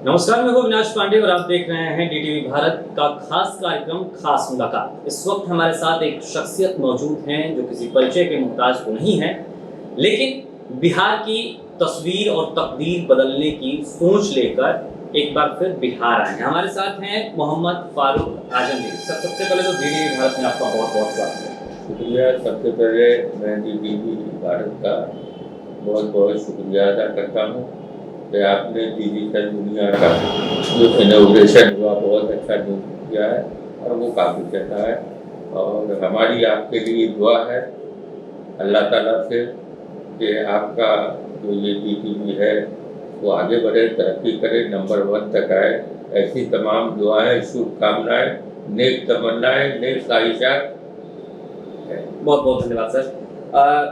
नमस्कार, मैं हूं अविनाश पांडे और आप देख रहे हैं डीटीवी भारत का खास कार्यक्रम खास मुलाकात। इस वक्त हमारे साथ एक शख्सियत मौजूद हैं जो किसी परिचय के मुहताज तो नहीं है, लेकिन बिहार की तस्वीर और तकदीर बदलने की सोच लेकर एक बार फिर बिहार आए हैं। हमारे साथ हैं मोहम्मद फारूक आजम जी। सबसे पहले तो डीटीवी भारत में आपका बहुत बहुत स्वागत है। शुक्रिया। सबसे पहले मैं डीटीवी भारत का बहुत बहुत शुक्रिया अदा करता हूँ कि आपने डिजिटल दुनिया का जो इनोग्रेशन हुआ बहुत अच्छा किया है और वो काफ़ी अच्छा है। और हमारी आपके लिए दुआ है अल्लाह ताला से कि आपका जो ये डीटीवी है वो आगे बढ़े, तरक्की करे, नंबर 1 तक आए। ऐसी तमाम दुआएं, शुभकामनाएं, नेक तमन्नाएं, नेक ख्वाहिशात। बहुत बहुत धन्यवाद सर।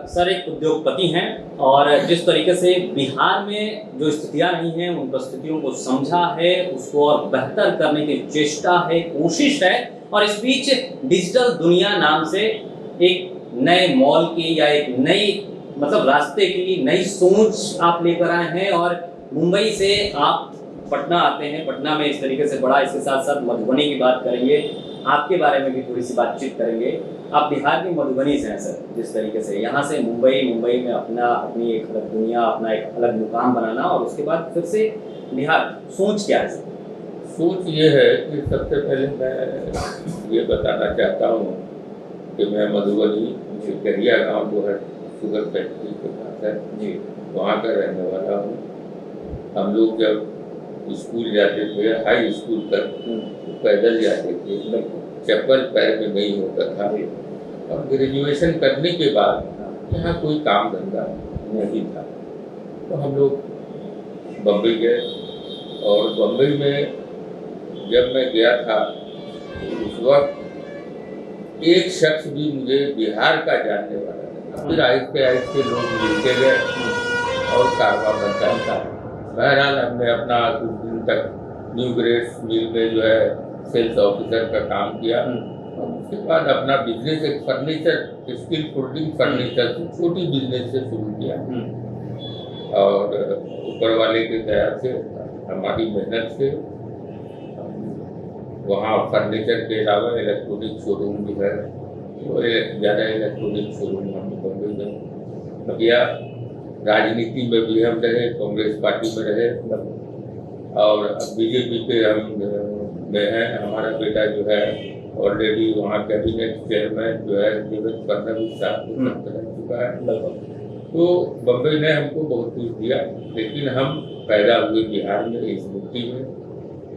सर एक उद्योगपति हैं और जिस तरीके से बिहार में जो स्थितियां रही हैं उन परिस्थितियों को समझा है, उसको और बेहतर करने की चेष्टा है, कोशिश है, और इस बीच डिजिटल दुनिया नाम से एक नए मॉल की या एक नई रास्ते की नई सोच आप लेकर आए हैं। और मुंबई से आप पटना आते हैं, पटना में इस तरीके से बड़ा, इसके साथ साथ मधुबनी की बात करेंगे, आपके बारे में भी थोड़ी सी बातचीत करेंगे। आप बिहार की मधुबनी से हैं सर, जिस तरीके से यहाँ से मुंबई में अपनी एक अलग दुनिया, अपना एक अलग मुकाम बनाना, और उसके बाद फिर से बिहार, सोच क्या है सर? सोच ये है कि सबसे पहले मैं ये बताना चाहता हूँ कि मैं मधुबनी गहिया गांव जो है शुगर फैक्ट्री के पास है जी, वहाँ का रहने वाला हूँ। हम लोग जब स्कूल जाते थे, हाई स्कूल तक तो पैदल जाते थे, चप्पल पैर में नहीं होता था। और ग्रेजुएशन करने के बाद यहाँ कोई काम धंधा नहीं था तो हम लोग बम्बई गए। और बम्बई में जब मैं गया था तो उस वक्त एक शख्स भी मुझे बिहार का जानने वाला था। फिर आहिस्ते आहिस्ते लोग मिलते गए और कारोबार बनता था। बहरहाल हमने अपना कुछ दिन तक न्यू ग्रेड्स मिल में जो है सेल्स ऑफिसर का काम किया। और उसके बाद अपना बिजनेस एक फर्नीचर, स्टील फोल्डिंग फर्नीचर से छोटी बिजनेस से शुरू किया। और ऊपर वाले की दया से, हमारी मेहनत से वहाँ फर्नीचर के अलावा इलेक्ट्रॉनिक शोरूम भी है, वो ज़्यादा इलेक्ट्रॉनिक शोरूम हम बम्बई में किया। राजनीति में भी हम रहे, कांग्रेस पार्टी में रहे, और अब बीजेपी पे हम में हैं। हमारा बेटा जो है ऑलरेडी वहाँ कैबिनेट चेयरमैन जो है देवेंद्र फडणवीस साहब रह चुका है। तो बम्बई ने हमको बहुत कुछ दिया, लेकिन हम पैदा हुए बिहार में, इस मिट्टी में,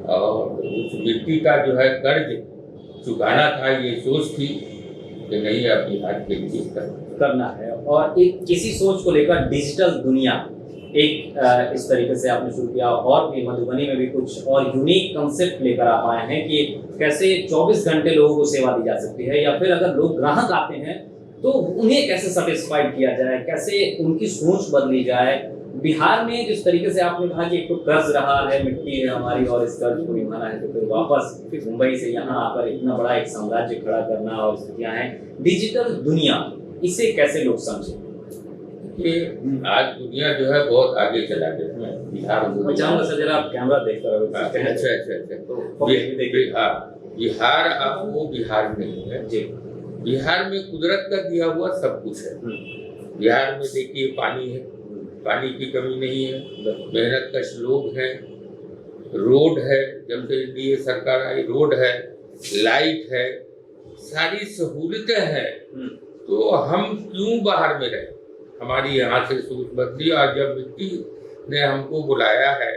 और उस मिट्टी का जो है कर्ज चुकाना था। ये सोच थी कि नहीं, अब बिहार के लिए करना है। और एक इसी सोच को लेकर डिजिटल दुनिया एक इस तरीके से आपने शुरू किया, और भी मधुबनी में भी कुछ और यूनिक कंसेप्ट लेकर आप आए हैं कि कैसे 24 घंटे लोगों को सेवा दी जा सकती है, या फिर अगर लोग ग्राहक आते हैं तो उन्हें कैसे सेटिस्फाइड किया जाए, कैसे उनकी सोच बदली जाए। बिहार में जिस तरीके से आपने कहा कि एक तो कर्ज रहा है, मिट्टी है हमारी, और इस कर्ज को निभाना है, तो फिर वापस मुंबई से यहाँ आकर इतना बड़ा एक साम्राज्य खड़ा करना, और स्थितियाँ हैं डिजिटल दुनिया, इसे कैसे लोग समझे? कि आज दुनिया जो है बहुत आगे चला गया है। बिहार सर जरा आप कैमरा देखकर। अच्छा। तो बिहार अब वो बिहार नहीं है जी। बिहार में कुदरत का दिया हुआ सब कुछ है। बिहार में देखिए पानी है, पानी की कमी नहीं है, मेहनत कश लोग हैं, रोड है, जब से एनडीए सरकार आई रोड है, लाइट है, सारी सहूलतें हैं। तो हम क्यों बाहर में रहे? हमारी यहाँ से सोच बदली, और जब मिट्टी ने हमको बुलाया है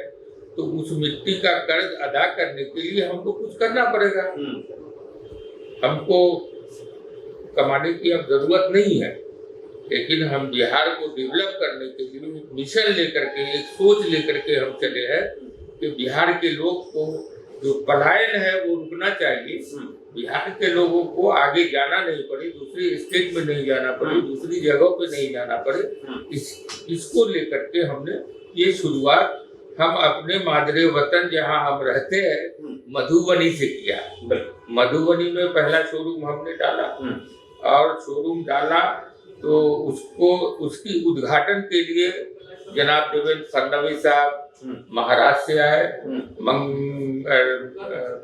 तो उस मिट्टी का कर्ज अदा करने के लिए हमको कुछ करना पड़ेगा। हमको कमाने की अब जरूरत नहीं है, लेकिन हम बिहार को डेवलप करने के लिए एक मिशन लेकर के, एक सोच लेकर के हम चले हैं कि बिहार के लोग को जो पलायन है वो रुकना चाहिए। बिहार के लोगों को आगे जाना नहीं पड़े, दूसरी स्टेट में नहीं जाना पड़े, दूसरी जगहों पे नहीं जाना पड़े। इसको लेकर के हमने ये शुरुआत हम अपने मादरे वतन जहाँ हम रहते हैं मधुबनी से किया। मधुबनी में पहला शोरूम हमने डाला, और शोरूम डाला तो उसकी उद्घाटन के लिए जनाब देवेंद्र फडणवीस साहब महाराष्ट्र से आए,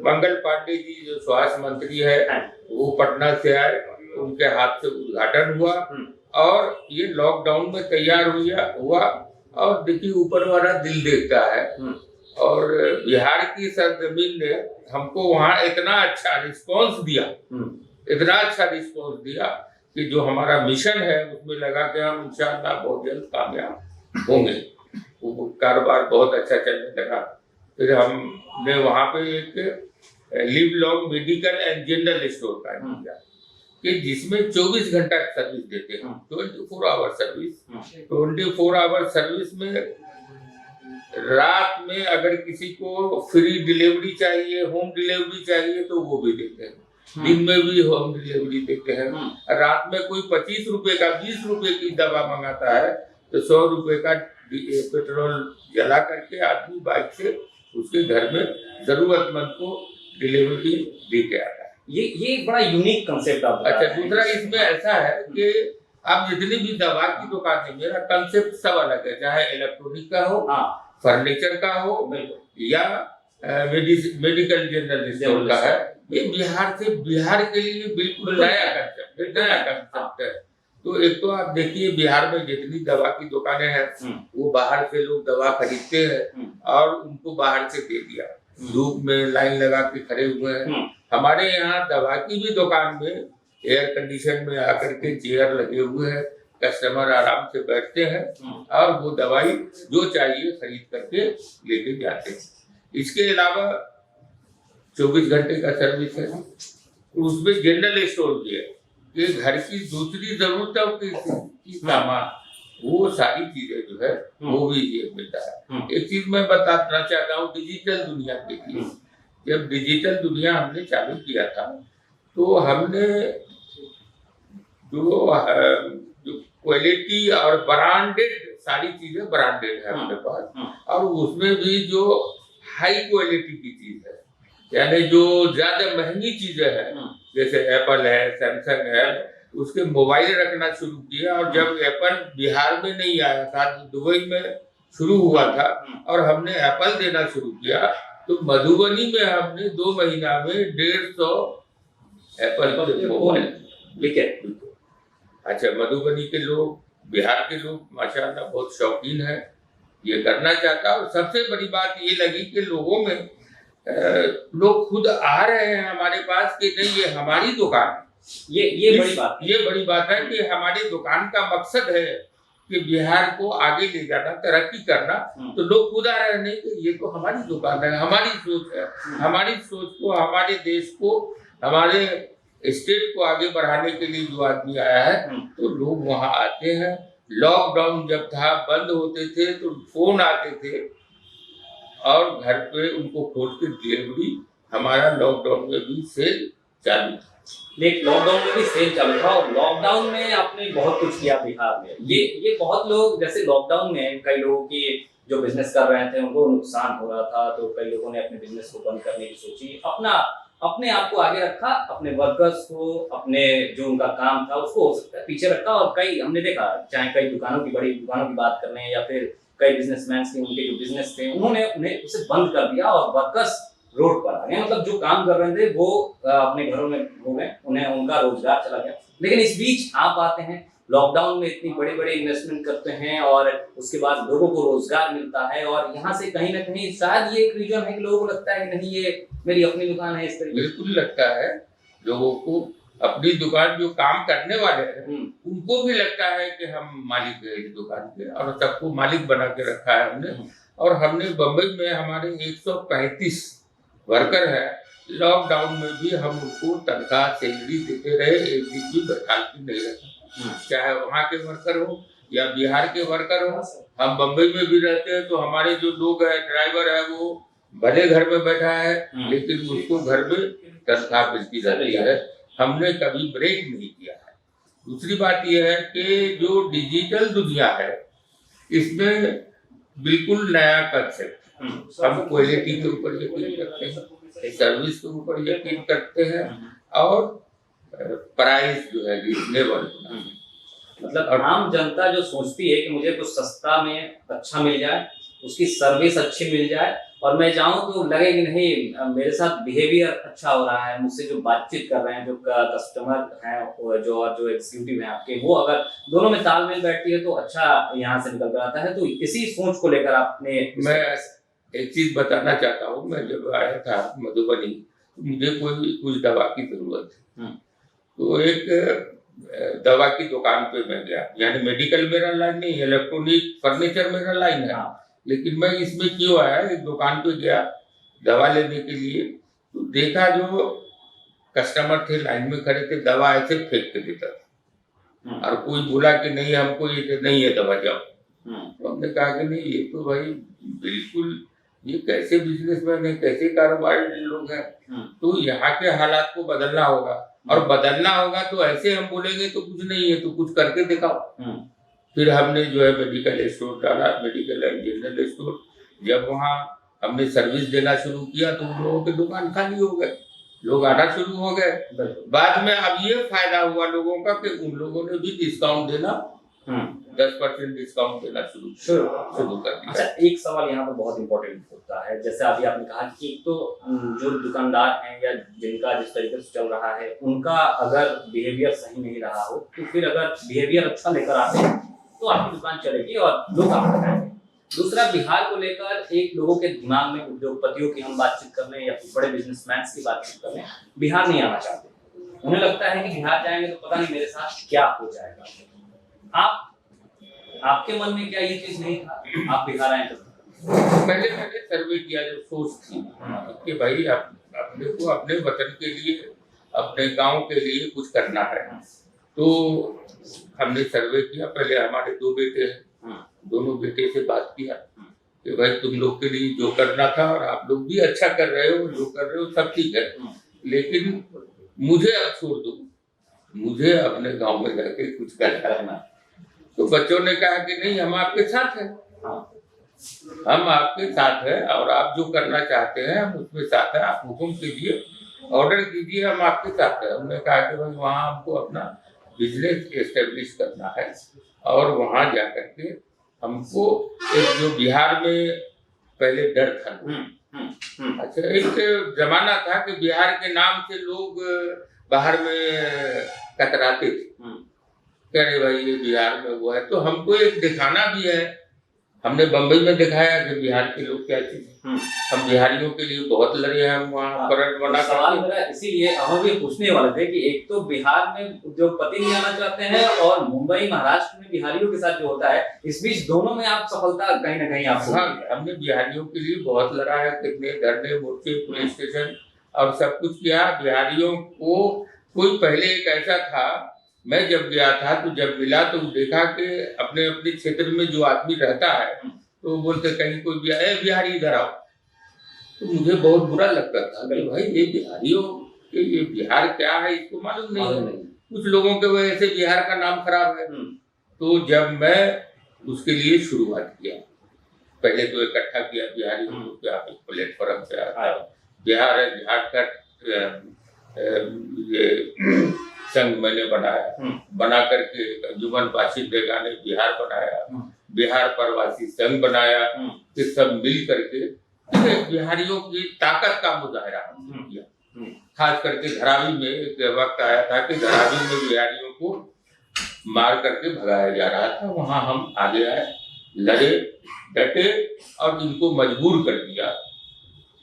मंगल पांडे जी जो स्वास्थ्य मंत्री है वो पटना से आए, उनके हाथ से उद्घाटन हुआ और ये लॉकडाउन में तैयार हुआ। और देखिए ऊपर वाला दिल देखता है, और बिहार की सरजमीन ने हमको वहाँ इतना अच्छा रिस्पांस दिया कि जो हमारा मिशन है उसमें लगा के हम इंशाअल्लाह बहुत जल्द कामयाब होंगे। वो कारोबार बहुत अच्छा चलने लगा। फिर हमने वहाँ पे एक live long medical and general store का किया कि जिसमें 24 घंटा सर्विस देते हैं, 24 आवर सर्विस। 24 आवर सर्विस में रात में अगर किसी को फ्री डिलीवरी चाहिए, होम डिलीवरी चाहिए तो वो भी देते हैं, दिन में भी होम डिलीवरी देते हैं। रात में कोई 25 रुपए का 20 रुपए की दवा मंगाता है तो 100 रुपए का पेट्रोल जला करके आदमी बाइक से उसके घर में जरूरतमंद को डिलीवरी दे के आता है। ये एक बड़ा यूनिक कंसेप्ट आप। अच्छा, दूसरा इसमें ऐसा है कि अब जितनी भी दवा की दुकान है, मेरा कंसेप्ट सब अलग है, चाहे इलेक्ट्रॉनिक का हो, फर्नीचर का हो या मेडिकल जनरल स्टोर का है। ये बिहार के लिए बिल्कुल नया कंसेप्ट है। तो एक तो आप देखिए बिहार में जितनी दवा की दुकानें हैं वो बाहर से लोग दवा खरीदते हैं और उनको बाहर से दे दिया, धूप में लाइन लगा के खड़े हुए हैं। हमारे यहाँ दवा की भी दुकान में एयर कंडीशन में आकर के चेयर लगे हुए हैं, कस्टमर आराम से बैठते हैं और वो दवाई जो चाहिए खरीद करके लेके जाते हैं। इसके अलावा 24 घंटे का सर्विस है, उसमें जनरल स्टोर भी है कि घर की दूसरी जरूरतों की सामान, वो सारी चीजें जो है वो भी ये मिलता है। एक चीज मैं बताना चाहता हूँ डिजिटल दुनिया के लिए। जब डिजिटल दुनिया हमने चालू किया था तो हमने जो क्वालिटी और ब्रांडेड सारी चीजें ब्रांडेड है अपने पास, और उसमें भी जो हाई क्वालिटी की चीज है, यानी जो ज्यादा महंगी चीजें हैं जैसे एप्पल है, सैमसंग है, उसके मोबाइल रखना शुरू किया। और जब एप्पल बिहार में नहीं आया था, दुबई में शुरू हुआ था और हमने एप्पल देना शुरू किया, तो मधुबनी में हमने 2 महीना में 150 एप्पल के मोबाइल बिके। अच्छा, मधुबनी के लोग, बिहार के लोग माशाअल्लाह बहुत शौकीन है, ये करना चाहता। और सबसे बड़ी बात ये लगी कि लोगों में लोग खुद आ रहे हैं हमारे पास कि नहीं ये हमारी दुकान है। ये बड़ी बात है कि हमारी दुकान का मकसद है कि बिहार को आगे ले जाना, तरक्की करना। तो लोग खुद आ रहे हैं नहीं कि ये तो हमारी दुकान है, हमारी सोच है, हमारी सोच को, हमारे देश को, हमारे स्टेट को आगे बढ़ाने के लिए जो आदमी आया है तो लोग वहाँ आते हैं। लॉकडाउन जब था, बंद होते थे तो फोन आते थे और घर पे उनको खोल के डिलीवरी। हमारा लॉकडाउन में भी सेल चालू था। लॉकडाउन में भी सेल चालू था और लॉकडाउन में आपने बहुत कुछ किया बिहार में। ये बहुत लोग, जैसे लॉकडाउन में कई लोगों की जो बिजनेस कर रहे थे उनको नुकसान हो रहा था, तो कई लोगों ने अपने बिजनेस को बंद करने की सोची, अपने आप को आगे रखा, अपने वर्कर्स को, अपने जो उनका काम था उसको हो सकता है पीछे रखा। और कई हमने देखा, चाहे कई दुकानों की, बड़ी दुकानों की बात कर रहे हैं या फिर कई बिजनेसमैन के उनके जो बिजनेस थे उन्होंने उन्हें उसे बंद कर दिया और वर्कर्स रोड पर आ गए। मतलब जो काम कर रहे थे वो अपने घरों में हो गए, उन्हें उनका रोजगार चला गया। लेकिन इस बीच आप आते हैं, लॉकडाउन में इतनी बड़े इन्वेस्टमेंट करते हैं और उसके बाद लोगों को रोजगार मिलता है, और यहाँ से कहीं ना कहीं शायद ये एक रीजन है कि लोगों को लगता है कि नहीं ये मेरी अपनी दुकान है। इस तरीके बिल्कुल लगता है लोगों को, अपनी दुकान, जो काम करने वाले हैं उनको भी लगता है कि हम मालिक है इस दुकान के, और सबको मालिक बना के रखा है हमने। और हमने बम्बई में हमारे 135 वर्कर है, लॉकडाउन में भी हम उनको तनख्वाह सैलरी देते रहे, एक दिन भी बर्खास्तगी नहीं रखा। चाहे वहाँ के वर्कर हो या बिहार के वर्कर हो। हम बम्बई में भी रहते हैं तो हमारे जो लोग है, ड्राइवर है, वो भले घर में बैठा है लेकिन उसको घर में तनख्वाह मिलती रहती है। हमने कभी ब्रेक नहीं किया है। दूसरी बात यह है कि जो डिजिटल दुनिया है इसमें बिल्कुल नया कंसेप्ट, हम क्वालिटी के ऊपर यकीन करते हैं, सर्विस के ऊपर यकीन करते हैं और प्राइस जो है रीजनेबल। मतलब आम जनता जो सोचती है कि मुझे कुछ सस्ता में अच्छा मिल जाए उसकी सर्विस अच्छी मिल जाए और मैं जाऊं तो लगे कि नहीं मेरे साथ बिहेवियर अच्छा हो रहा है, मुझसे जो बातचीत कर रहे हैं जो कस्टमर हैं जो एग्जीक्यूटिव हैं आपके, वो अगर दोनों में तालमेल बैठती है तो अच्छा यहाँ से निकल कर आता है। तो इसी सोच को लेकर आपने मैं एक चीज बताना चाहता हूँ। मैं जब आया था मधुबनी तो मुझे कोई कुछ दवा की जरूरत थी, तो एक दवा की दुकान पे मैं गया। यानी मेडिकल मेरा लाइन नहीं, इलेक्ट्रॉनिक फर्नीचर मेरा लाइन है, लेकिन मैं इसमें क्यों आया, एक दुकान पे गया दवा लेने के लिए, तो देखा जो कस्टमर थे लाइन में खड़े थे, दवा ऐसे फेंक के देता था और कोई बोला कि नहीं हमको ये नहीं है दवा, जाओ। तो हमने कहा कि नहीं ये तो भाई बिल्कुल, ये कैसे बिजनेसमैन है, कैसे कारोबारी लोग हैं। तो यहाँ के हालात को बदलना होगा, और बदलना होगा तो ऐसे हम बोलेंगे तो कुछ नहीं है, तो कुछ करके दिखाओ। फिर हमने जो है मेडिकल स्टोर डाला, मेडिकल एंड जनरल स्टोर। जब वहाँ हमने सर्विस देना शुरू किया तो उन लोगों की दुकान खाली हो गए, लोग आना शुरू हो गए। बाद में अब ये फायदा हुआ लोगों का कि उन लोगों ने भी डिस्काउंट देना, 10% डिस्काउंट देना शुरू कर दिया। अच्छा, एक सवाल यहाँ पर बहुत इंपॉर्टेंट होता है, जैसे अभी आपने कहा कि एक तो जो दुकानदार हैं या जिनका जिस तरीके से चल रहा है उनका अगर बिहेवियर सही नहीं रहा हो, तो फिर अगर बिहेवियर अच्छा लेकर आते हैं तो आपकी दुकान चलेगी और लोग आपको खाएंगे। दूसरा, बिहार को लेकर एक लोगों के दिमाग में, उद्योगपतियों की हम बातचीत कर रहे हैं या फिर बड़े बिजनेसमैन की बातचीत कर रहे हैं, बिहार नहीं आना चाहते। उन्हें लगता है कि बिहार जाएंगे तो पता नहीं मेरे साथ क्या हो जाएगा। आपके मन में क्या ये चीज नहीं था, आप बिहार आए तो? पहले मैंने सर्वे किया, जब सोच थी कि भाई अपने को अपने वतन के लिए, अपने गांव के लिए कुछ करना है, तो हमने सर्वे किया। पहले हमारे 2 बेटे हैं, दोनों बेटे से बात किया कि भाई तुम लोग के लिए जो करना था और आप लोग भी अच्छा कर रहे हो, जो कर रहे हो सब ठीक है, लेकिन मुझे अब छोड़ दो, मुझे अपने गांव में जाके कुछ करना। तो बच्चों ने कहा कि नहीं हम आपके साथ हैं, हम आपके साथ हैं और आप जो करना चाहते हैं हम उसमें साथ हैं, आप हुक्म कीजिए, ऑर्डर कीजिए, हम आपके साथ हैं। हमने कहा कि भाई वहाँ हमको अपना बिजनेस एस्टेब्लिश करना है और वहाँ जा करके हमको एक जो बिहार में पहले डर था, अच्छा एक जमाना था कि बिहार के नाम से लोग बाहर में कतराते थे, कह रहे भाई ये बिहार में वो है। तो हमको एक दिखाना भी है, हमने बम्बई में दिखाया कि बिहार के लोग क्या चीज है। हम बिहारियों के लिए बहुत लड़े हैं, हम वहाँ परेड बना। सवाल मेरा इसीलिए हम भी पूछने वाले थे कि एक तो बिहार में उद्योगपति नहीं आना चाहते हैं और मुंबई महाराष्ट्र में बिहारियों के साथ जो होता है, इस बीच दोनों में आप सफलता कहीं ना कहीं आपको। हाँ, हमने बिहारियों के लिए बहुत लड़ा है, कितने धरने, मोर्चे, पुलिस स्टेशन और सब कुछ किया। बिहारियों को कोई पहले एक ऐसा था, मैं जब गया था तो जब मिला तो देखा कि अपने अपने क्षेत्र में जो आदमी रहता है तो बोलते कहीं कोई बिहारी इधर आओ, तो मुझे बहुत बुरा लगता था कि भाई ये बिहारियों के ये बिहार क्या है इसको मालूम नहीं है। कुछ लोगों के वजह से बिहार का नाम खराब है। तो जब मैं उसके लिए शुरुआत किया, पहले तो इकट्ठा किया बिहारी को, क्या प्लेटफॉर्म पे आता बिहार है, झारखंड ये संघ मैंने बनाया, बना करके अंजुमन बाशिंदे ने बिहार बनाया, बिहार प्रवासी संघ बनाया, कि सब मिल करके बिहारियों की ताकत का मुजाहरा किया। खास करके धरावी में एक वक्त आया था कि धरावी में बिहारियों को मार करके भगाया जा रहा था, वहां हम आगे आए, लड़े, डटे और इनको मजबूर कर दिया।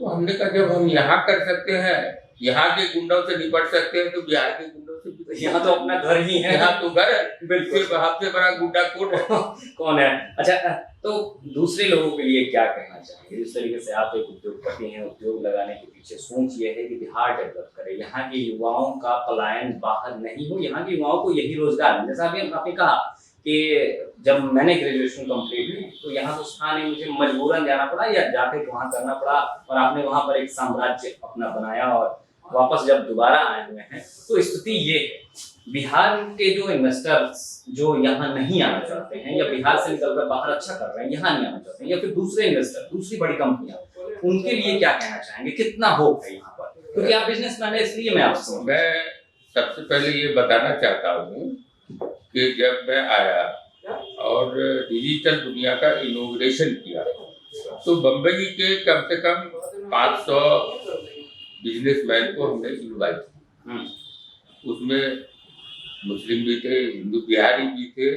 तो हमने कहा जब हम यहाँ कर सकते हैं, यहाँ के गुंडों से निपट सकते हैं, तो बिहार के गुंडों से भी। यहाँ तो अपना घर ही है, यहाँ तो घर है, बिल्कुल सबसे बड़ा गुंडा कौन है। अच्छा, तो दूसरे लोगों के लिए क्या कहना चाहेंगे? जिस तरीके से आप एक उद्योगपति हैं, उद्योग लगाने के पीछे सोच ये है कि बिहार डेवलप करे, यहाँ के युवाओं का पलायन बाहर नहीं हो, यहाँ के युवाओं को यही रोजगार है। जैसा अभी आपने कहा कि जब मैंने ग्रेजुएशन कंप्लीट की तो यहाँ तो था नहीं, मुझे मजबूरन जाना पड़ा या जाके वहाँ करना पड़ा, और आपने वहाँ पर एक साम्राज्य अपना बनाया और वापस जब दोबारा आए हुए हैं तो स्थिति ये है, बिहार के जो इन्वेस्टर्स जो यहाँ नहीं आना चाहते हैं या बिहार से निकलकर बाहर अच्छा कर रहे हैं, यहाँ नहीं आना चाहते हैं, या फिर दूसरे इन्वेस्टर, दूसरी बड़ी कंपनियां, उनके लिए क्या कहना चाहेंगे? कितना होप है यहाँ पर? क्योंकि आप बिजनेसमैन है, इसलिए मैं आपसे मैं सबसे पहले ये बताना चाहता हूँ कि जब मैं आया और डिजिटल दुनिया का इनोग्रेशन किया तो बम्बई के कम से कम 500 बिजनेसमैन को हमने इनवाइट किया। उसमें मुस्लिम भी थे, हिंदू, बिहारी भी थे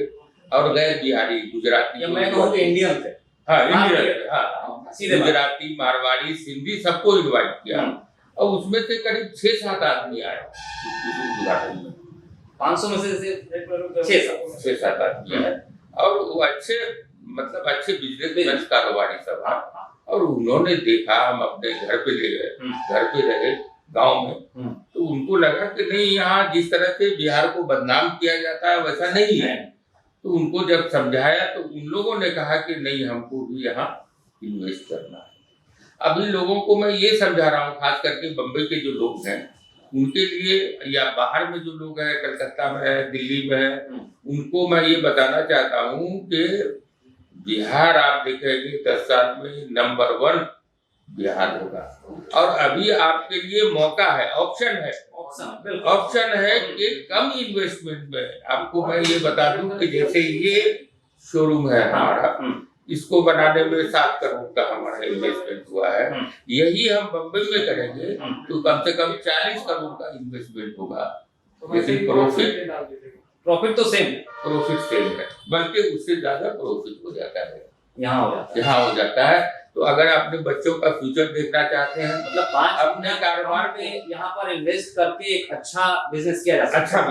और गैर बिहारी गुजराती, मैं कहूँ इंडियन थे। हाँ इंडियन थे, हाँ गुजराती, मारवाड़ी, सिंधी सबको इनवाइट किया और उसमें से करीब 6-7 आदमी आए उद्घाटन में। 500 में से 6-7 आदमी आए और वो अच्छे मतलब अच्छे बिजनेसमैन कारोबारी सब हैं। और उन्होंने देखा, हम अपने घर पे ले गए, घर पे रहे गांव में, तो उनको लगा कि नहीं यहाँ जिस तरह से बिहार को बदनाम किया जाता है वैसा नहीं है। तो उनको जब समझाया तो उन लोगों ने कहा कि नहीं हमको भी यहाँ इन्वेस्ट करना है। अभी लोगों को मैं ये समझा रहा हूँ, खास करके बम्बई के जो लोग हैं उनके लिए, या बाहर में जो लोग हैं कलकत्ता में है, दिल्ली में है, उनको मैं ये बताना चाहता हूँ कि बिहार आप देखेंगे 10 साल में नंबर 1 बिहार होगा। और अभी आपके लिए मौका है, ऑप्शन है कि कम इन्वेस्टमेंट में आपको मैं ये बता दूं कि जैसे ये शोरूम है हमारा, इसको बनाने में 7 करोड़ का हमारा इन्वेस्टमेंट हुआ है। यही हम बम्बई में करेंगे तो कम से कम 40 करोड़ का इन्वेस्टमेंट होगा, लेकिन प्रॉफिट तो सेम है, बल्कि उससे ज्यादा प्रॉफिट हो जाता है, यहाँ हो जाता है। तो अगर अपने बच्चों का फ्यूचर देखना चाहते हैं, मतलब अपने कारोबार में यहाँ पर इन्वेस्ट करके एक अच्छा बिजनेस किया जा सकता है।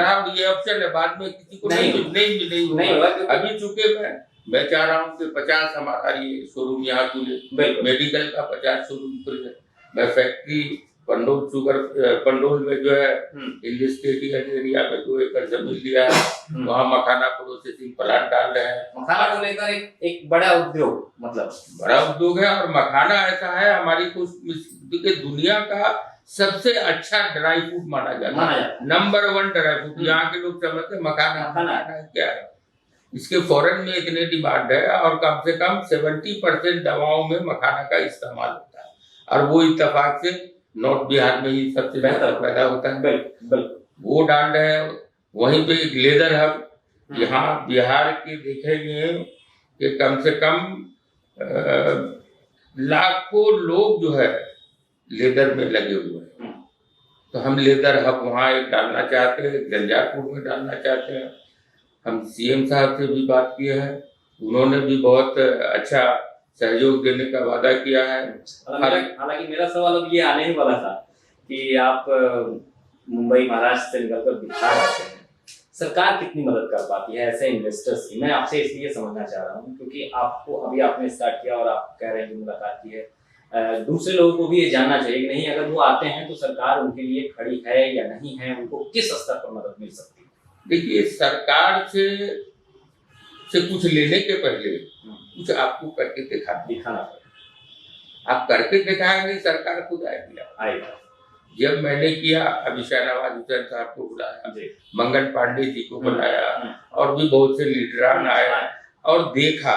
और ये ऑप्शन है, बाद में किसी को नहीं होगा। अभी चूंकि मैं चाह रहा हूँ कि 50 हमारा ये शोरूम यहाँ खुले, मेडिकल का 50 शोरूम खुले। मैं फैक्ट्री पंडोल में जो है इंडस्ट्रियल एरिया में 2 एकड़ जमीन लिया है, वहाँ मखाना प्रोसेसिंग प्लांट डाल रहे हैं। मखाना को लेकर एक बड़ा उद्योग, मतलब बड़ा उद्योग है। और मखाना ऐसा है हमारी दुनिया का सबसे अच्छा ड्राई फ्रूट माना जाता है, नंबर 1 ड्राई फ्रूट। यहाँ के लोग समझते मखाना क्या है, इसके फॉरेन में इतने डिमांड है और कम से कम 70% दवाओं में मखाना का इस्तेमाल होता है। और वो इत्तेफाक से नॉर्थ बिहार में ही सबसे बेहतर पैदा होता है, वो डाल रहे हैं। वहीं पे एक लेदर हब यहाँ बिहार के देखेंगे कि कम से कम लाखों लोग जो है लेदर में लगे हुए हैं। तो हम लेदर हब वहाँ एक डालना चाहते हैं, गंजापुर में डालना चाहते हैं। हम सीएम साहब से भी बात किए हैं, उन्होंने भी बहुत अच्छा सहयोग देने का वादा किया है। हालांकि मेरा सवाल अब ये आने ही वाला था कि आप मुंबई महाराष्ट्र से निकलकर बिहार आते हैं, सरकार कितनी मदद कर पाती है ऐसे इन्वेस्टर्स की? मैं आपसे इसलिए समझना चाह रहा हूँ क्योंकि आपने स्टार्ट किया और आप कह रहे हैं कि मुलाकात की है, दूसरे लोगों को भी ये जानना चाहिए कि नहीं, अगर वो आते हैं तो सरकार उनके लिए खड़ी है या नहीं है, उनको किस स्तर पर मदद मिल सकती है? देखिए, सरकार से कुछ लेने के पहले कुछ आपको करके दिखाना पड़ेगा। आप करके दिखाएंगे, सरकार खुद आएगा। जब मैंने किया, अभी शहनवाज हुसैन साहब को बुलाया, मंगल पांडे जी को बुलाया और भी बहुत से लीडरान आए और देखा,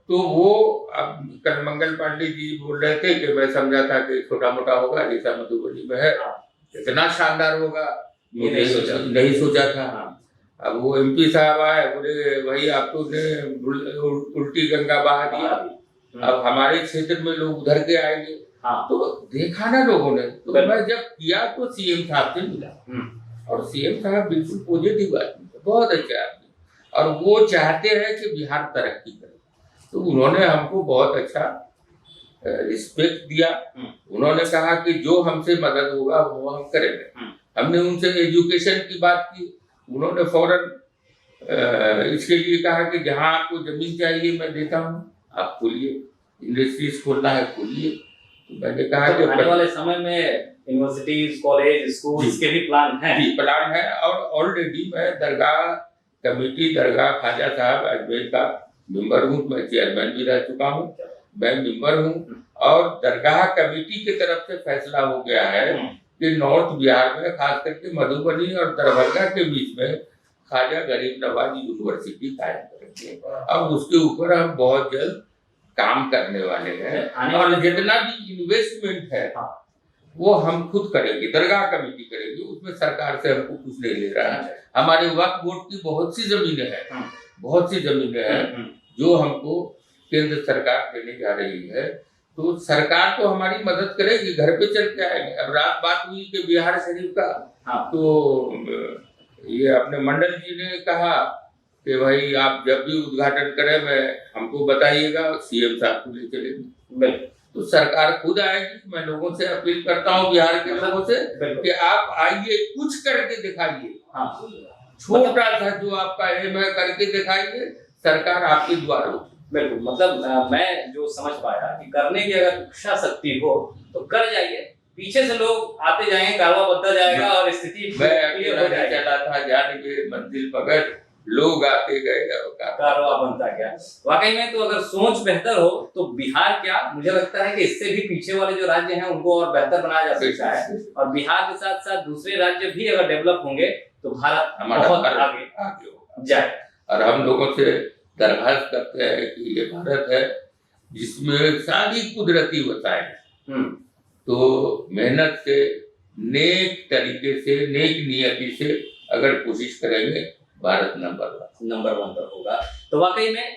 तो वो अब कल मंगल पांडे जी बोल रहे थे कि मैं समझा था कि छोटा मोटा होगा, जैसा मधुबनी में है इतना शानदार होगा, नहीं सोचा था। अब वो एमपी साहब आए, बोले भाई आप तो उल्टी गंगा बहा दिया, अब हमारे क्षेत्र में लोग उधर के आएंगे। तो देखा ना लोगों ने। तो मैं जब किया तो सीएम साहब से मिला और सीएम साहब बिल्कुल पॉजिटिव आदमी, बहुत अच्छे आदमी, और वो चाहते हैं कि बिहार तरक्की करे। तो उन्होंने हमको बहुत अच्छा रिस्पेक्ट दिया। उन्होंने कहा कि जो हमसे मदद होगा वो हम करेंगे। हमने उनसे एजुकेशन की बात की, उन्होंने फौरन इसके लिए कहा कि जहाँ आपको जमीन चाहिए मैं देता हूँ, आप खोलिए, इंडस्ट्रीज खोलना है खोलिए। तो मैंने कहा कि आने वाले समय में यूनिवर्सिटीज, कॉलेज, स्कूल्स के भी प्लान है और ऑलरेडी मैं दरगाह कमेटी, दरगाह ख्वाजा साहब अजमेर का मेंबर हूँ, मैं चेयरमैन भी रह चुका हूँ, मैं मेंबर हूँ। और दरगाह कमेटी की तरफ से फैसला हो गया है कि नॉर्थ बिहार में, खास करके मधुबनी और दरभंगा के बीच में ख्वाजा गरीब नवाज यूनिवर्सिटी कायम करेंगे। अब उसके ऊपर हम बहुत जल्द काम करने वाले हैं और जितना भी इन्वेस्टमेंट है वो हम खुद करेंगे, दरगाह कमेटी करेगी, उसमें सरकार से हमको कुछ नहीं ले रहा है। हमारे वक्फ बोर्ड की बहुत सी जमीनें हैं जो हमको केंद्र सरकार देने जा रही है, तो सरकार तो हमारी मदद करेगी, घर पे चल के आएंगे। अब रात बात हुई कि बिहार शरीफ का, हाँ। तो ये अपने मंडल जी ने कहा कि भाई आप जब भी उद्घाटन करें मैं हमको बताइएगा, सीएम साहब को ले चलेंगे। तो सरकार खुद आएगी। मैं लोगों से अपील करता हूँ, बिहार के लोगों से, कि आप आइए, कुछ करके दिखाइए। हाँ। छोटा सा जो आपका एम है करके दिखाइए, सरकार आपके द्वार होगी। बिल्कुल, मतलब मैं जो समझ पाया कि करने की अगर इच्छा शक्ति हो तो कर जाइए, पीछे से लोग आते जाएंगे, कारवा बढ़ता जाएगा और स्थिति क्लियर हो जाएगी। चला था जाने मंजिल पकड़, लोग आते गए और कारवा बनता गया। वाकई में तो अगर सोच बेहतर हो तो बिहार क्या, मुझे लगता है कि इससे भी पीछे वाले जो राज्य हैं उनको और बेहतर बनाया जा सकता है, और बिहार के साथ साथ दूसरे राज्य भी अगर डेवलप होंगे तो भारत बहुत आगे जाए। और हम लोगों से दरखास्त करते हैं कि ये भारत है जिसमें सारी कुदरती वसाएं, तो मेहनत से, नेक तरीके से, नेक नियति से अगर कोशिश करेंगे, भारत नंबर 1 पर होगा। तो वाकई में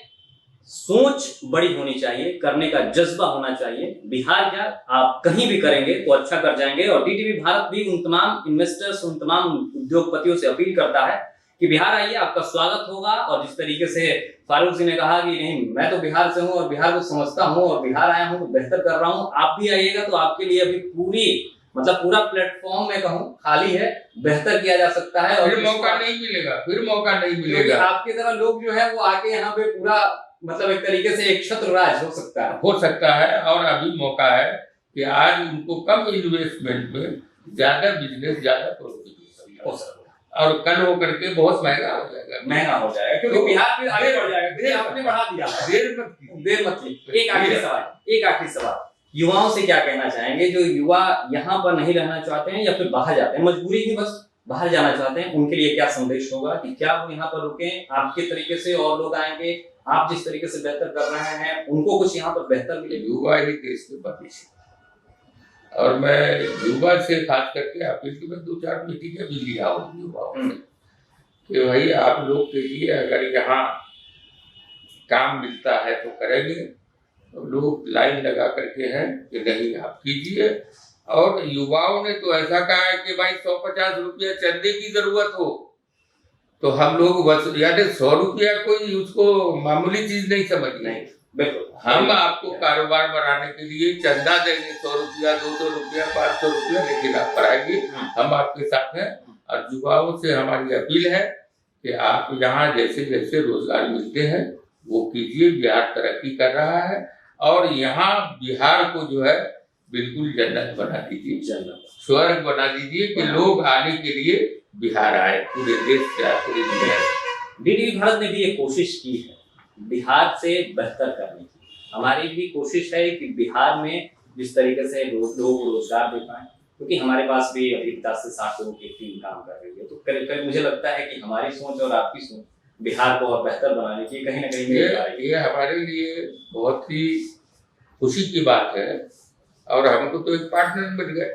सोच बड़ी होनी चाहिए, करने का जज्बा होना चाहिए। बिहार क्या, आप कहीं भी करेंगे तो अच्छा कर जाएंगे। और डीटीवी भारत भी उन तमाम इन्वेस्टर्स, उन तमाम उद्योगपतियों से अपील करता है कि बिहार आइए, आपका स्वागत होगा। और जिस तरीके से फारूक जी ने कहा कि नहीं, मैं तो बिहार से हूं और बिहार को समझता हूं और बिहार आया हूं तो बेहतर कर रहा हूं, आप भी आइएगा तो आपके लिए अभी पूरा प्लेटफॉर्म में कहूं खाली है, बेहतर किया जा सकता है। और फिर मौका नहीं मिलेगा, आपकी तरह लोग जो है वो आके यहाँ पे पूरा मतलब एक तरीके से एक छत्र राज हो सकता है। और अभी मौका है कि आज उनको कम इन्वेस्टमेंट में ज्यादा बिजनेस, ज्यादा प्रॉफिट हो सकता है, और कल वो करके बहुत महंगा हो जाएगा, क्योंकि बिहार फिर आगे बढ़ जाएगा। आपने बढ़ा दिया, देर मत कीजिए। एक आखिरी सवाल, युवाओं से क्या कहना चाहेंगे जो युवा यहाँ पर नहीं रहना चाहते हैं या फिर बाहर जाते हैं, मजबूरी की बस बाहर जाना चाहते हैं, उनके लिए क्या संदेश होगा कि क्या वो यहाँ पर रुकें, आपके तरीके से और लोग आएंगे, आप जिस तरीके से बेहतर कर रहे हैं उनको कुछ यहाँ पर बेहतर मिले? युवा ही देश के भविष्य, और मैं युवा से खास करके अपील में 2-4 मीटिंगें भी लिया हूँ युवाओं से कि भाई आप लोग के लिए अगर यहाँ काम मिलता है तो करेंगे। तो लोग लाइन लगा करके हैं कि नहीं आप कीजिए। और युवाओं ने तो ऐसा कहा है कि भाई 150 रुपया चंदे की जरूरत हो तो हम लोग बस, यानी 100 रुपया कोई उसको मामूली चीज नहीं समझना है। बिल्कुल, हम आपको कारोबार बढ़ाने के लिए चंदा देंगे, 100 रुपया, 200 रुपया, 500 रुपया, लेकिन आप बढ़ाएंगे, हम आपके साथ हैं। और युवाओं से हमारी अपील है कि आप यहाँ जैसे जैसे रोजगार मिलते हैं वो कीजिए। बिहार तरक्की कर रहा है और यहाँ बिहार को जो है बिल्कुल जन्नत बना दीजिए, स्वर्ग बना दीजिए कि लोग आने के लिए बिहार आए, पूरे देश से आए, पूरी दुनिया से। डीटीवी भारत ने भी ये कोशिश की है बिहार से बेहतर करने की। हमारी भी कोशिश है कि बिहार में जिस तरीके से लोग रोजगार दे पाए, क्योंकि हमारे पास भी अभी 50 से 60 लोगों की टीम काम कर रही है। तो करीब मुझे लगता है कि हमारी सोच और आपकी सोच बिहार को और बेहतर बनाने की कहीं ना कहीं ये हमारे लिए बहुत ही खुशी की बात है। और हमको तो एक पार्टनर मिल गए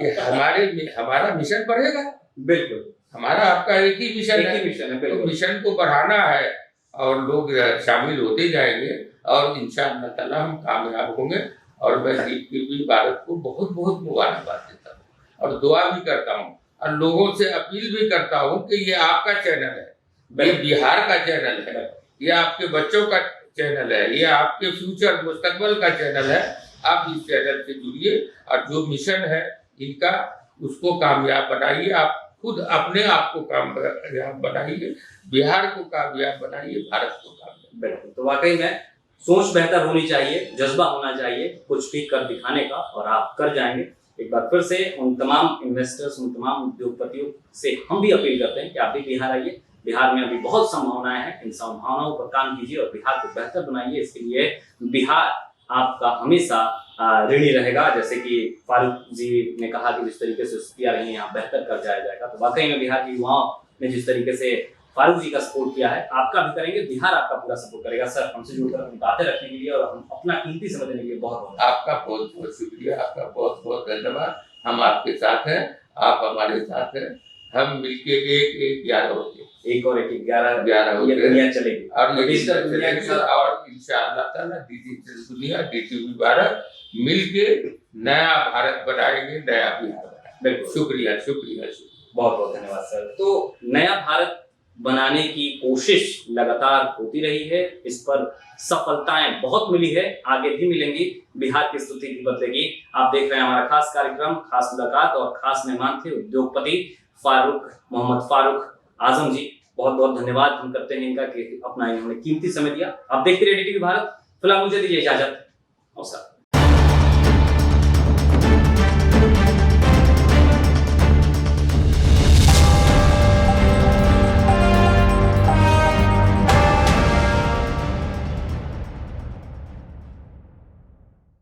कि हमारा मिशन बढ़ेगा। बिल्कुल, हमारा आपका एक ही मिशन है। तो मिशन को बढ़ाना है और लोग शामिल होते जाएंगे और इंशाअल्लाह ताला हम कामयाब होंगे। और मैं डीटीवी भारत को बहुत बहुत मुबारकबाद देता हूँ और दुआ भी करता हूँ और लोगों से अपील भी करता हूँ कि ये आपका चैनल है, ये बिहार का चैनल है, ये आपके बच्चों का चैनल है, ये आपके फ्यूचर मुस्तकबल का चैनल है। आप इस चैनल से जुड़िए और जो मिशन है इनका उसको कामयाब बनाइए। आप खुद अपने आप को कामयाब बनाइए, बिहार को कामयाब बनाइए, भारत को कामयाब। बिल्कुल, तो वाकई में सोच बेहतर होनी चाहिए, जज्बा होना चाहिए कुछ भी कर दिखाने का, और आप कर जाएंगे। एक बार फिर से उन तमाम इन्वेस्टर्स, उन तमाम उद्योगपतियों से हम भी अपील करते हैं कि आप भी बिहार आइए। बिहार में अभी बहुत संभावनाएं हैं, इन संभावनाओं पर काम कीजिए और बिहार को बेहतर बनाइए। इसके लिए बिहार आपका हमेशा ऋणी रहेगा। जैसे कि फारूक जी ने कहा कि जिस तरीके से स्थितियां रही यहाँ बेहतर कर जाया जाएगा। तो वाकई में बिहार के युवाओं ने जिस तरीके से फारूक जी का सपोर्ट किया है, आपका भी करेंगे, बिहार आपका पूरा सपोर्ट करेगा। सर, हमसे जुड़कर अपनी बातें रखने के लिए और हम अपना कीमती समय देने के लिए बहुत बहुत आपका बहुत बहुत शुक्रिया, आपका बहुत बहुत धन्यवाद। हम आपके साथ हैं, आप हमारे साथ हैं, हम मिलके एक 11 होंगे। एक और एक 11 11 ये दुनिया चलेगी और ये डिजिटल दुनिया के साथ। और इंशाअल्लाह ताला डिजिटल दुनिया DTV भारत मिलके नया भारत बनाएंगे, नया बिहार बनाएंगे। बिल्कुल, शुक्रिया शुक्रिया। बहुत बहुत धन्यवाद सर। तो नया भारत बनाने की कोशिश लगातार होती रही है, इस पर सफलताएं बहुत मिली है, आगे भी मिलेंगी। बिहार की स्थिति भी बदलेगी। आप देख रहे हैं हमारा खास कार्यक्रम, खास मुलाकात, और खास मेहमान थे उद्योगपति मोहम्मद फारूक आजम जी। बहुत बहुत धन्यवाद हम करते हैं इनका कि अपना इन्होंने कीमती समय दिया। आप देखते रहिए DTV भारत। फिलहाल मुझे दीजिए इजाजत। नमस्कार।